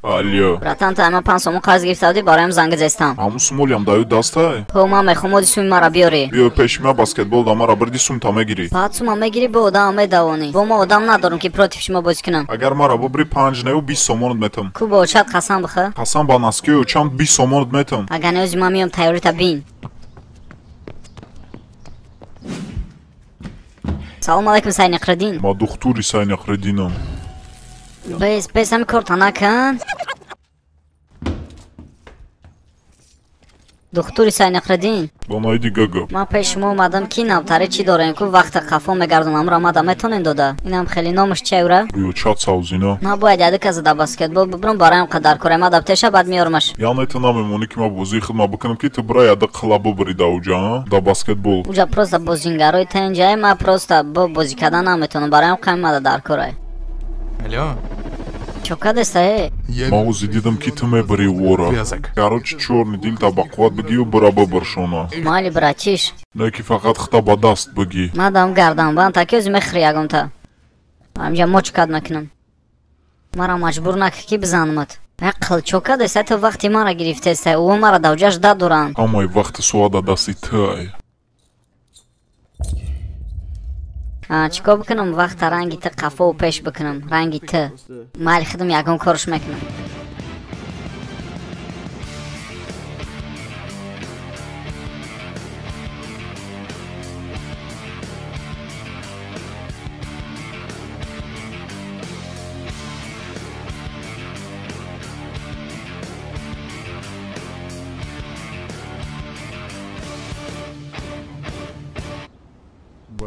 Алло. Братан, та ама 5 сомон қарз гирифтавдӣ бароям занга зестам. Ҳамун сумолиам даю дастай? Ҳо, ман мехоҳам оди суми мара биёрӣ. Биё пеши ман баскетбол да мара бирди сум та мегирӣ. 5 сума мегирӣ, бо одам медавонӣ. Бо ма одам надорам ки против шумо бозӣ кунам. Агар мара бубри 5 неу 20 сомонот метам. Ку бошад қасам биха. Қасам ба наскиё чанд 20 сомонот метам. Агар неози ман миём тайёрита бин. Салом алейкум Сайниқриддин. Ма духтури Сайниқриддинам. Бес ҳами корта накан. Духтури Сайниқриддин. Донаиди гага. Ман пеш шумо омадам ки навтари чӣ дорем ку вақти қафо мегардонам рамада метонен дода. Инам хеле номаш чевра. Рӯё чат савзина. Набояд яка зада баскетбол бибрам бараям қадар корем адаптеша бад миёрмаш. Яъне ту намемонӣ ки ман бозии хидмат бикунам ки ту бира яда қила бубри да уҷа, да баскетбол. Уҷа просто бозингарои тенҷае, ман просто бо бозӣ кардан наметонам, бараям қаймада дар корай. Алло. Чока дестае? Ман ози дидам ки ту мебари вора. Карочи чорни дил та ба қувват бигию бира бибаршона. Майли братиш. Не ки фақат хита ба даст биги. Ман дам гарданбанд таки ози мехӯри ягонта. Ҳамҷа моч кад мекунам. Мара маҷбур накӣ ки бизанамат. Ақл чока дестае, ту вақти мара гирифтестае, ӯ мара давҷаш дадоранд. Амаи вақти суада дасти тай. Чӣ кор бикунам вақта ранги ти қафо пеш бикунам, ранги ти. Майли хидам ягон корш мекунам.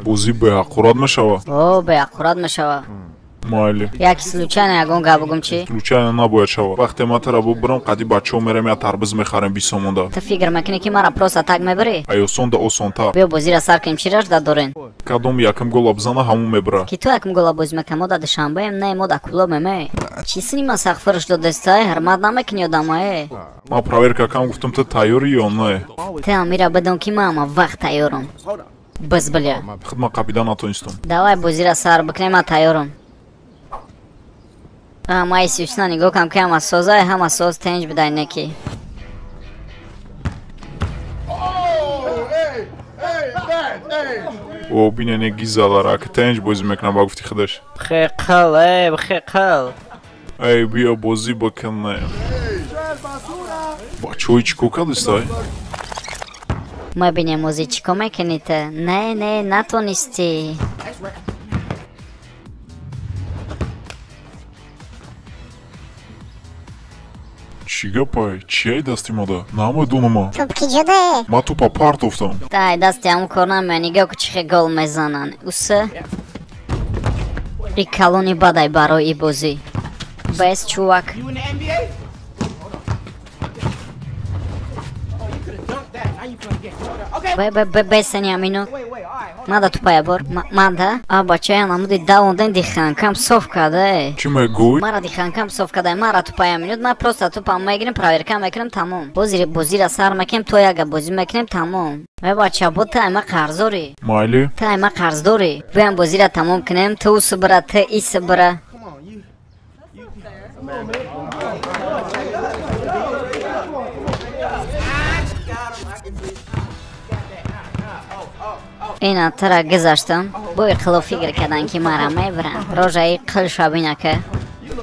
Бозӣ беаққурат мешавад? О, беаққурат мешава. Майли. Яки случайно ягон гап бигум чӣ? Случайно набояд шавад. Вақте ман тара бубирам қади бачаҳо мерем я тарбиз мехарем 20 сомонда. Ту фикр мекунӣ ки мара просто так мебарӣ? Ай осонда осонтар. Биё бозира сар кунем чираш да дорен. Кадом якм гола бизана ҳамун мебира. Ки ту якм гола бозӣ мекунем, мо да душанбаем, не мо да клуб меме. Чӣ синима сахфурш додестай, ҳурмат намекунӣ одамае? Ман проверка кам гуфтам ту тайёрӣ ё не? Ту амира бидон ки ман ама вақт тайёрам. Биз биле. Хидмат қабида натонистам. Давай бозира сар бикунем, ман тайёрам. Ман исична нигоҳ кам ки ҳама созае, ҳама соз тенҷ бидай неки. О бинене гизалара ки тенҷ бозӣ мекунам ба гуфти худаш. Бихеқил, бихеқил. Эй биё бозӣ бикунем. Бачаҳои чӣ кор кардистай? Мебинем ози чӣ кор мекунӣ ту? Не, натонистӣ. Чӣ гапай? Чияй дасти мода? Намедонама. Топ ки ҷудае? Ман тупа партофтам. Дай дасти ҳамун кор намея, нигоҳ ку чӣ хел гол мезананд. Уса? И калони бадай барои бозӣ. Бес чувак. Бесени аминот. Мада тупая бор. Мада? Бачая намуди давонден диханкам соф кадай. Чӣ мегӯй? Мара диханкам соф кадай, мара тупая аминот. Ман просто тупам мегирем, проверка мекунем, тамом. Бозира сар мекунем, то яга бозӣ мекунем, тамом. Бача бо тайма қарздорӣ. Майли. Тайма қарздорӣ. Биям бозира тамом кунем, ту субира, ту и субира. Ина тара гизаштам. Бо ихтилоф фикр кардан ки мара мебирам. Рожаи қил шабинака.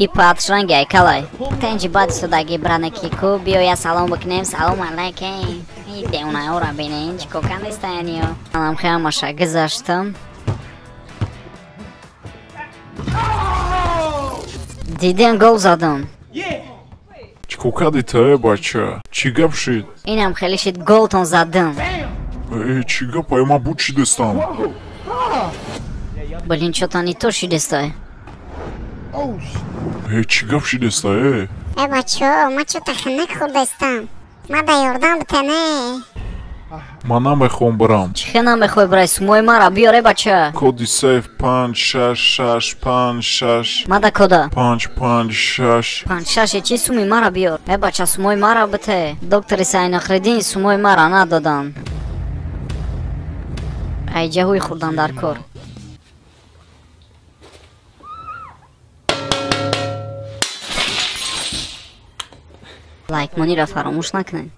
И патш ранги айкалай. Тенҷи бади судаги бранеки ку биё я салом бикунем. Салом алейкум. И деунаҳоро бинен чӣ кор кардистаниё. Манам хеамаша гизаштам. Диден гол задам. Чӣ кор карди ту бача? Чӣ гап шид? Инам хеле шид голтон задам. Чӣ гапай? Ман буд шидестам. Блин, чотани то шидестай. Чӣ гап шидестай? Бачаҳо, ман чо таханак хӯрдестам. Ман да ёрдам битане. Ман намехоҳам барам. Чӣ хел намехоҳӣ барай? Сумои мара биёре бача. Коди сейф 56656. Мада кода? 556. 5-6 чӣ суми мара биёр? Бача сумои мара бите. Доктори Сайниқриддин сумои мара надодан. Ай ҷаҳои хурдан дар кор. لایک مانی را فراموش نکنین.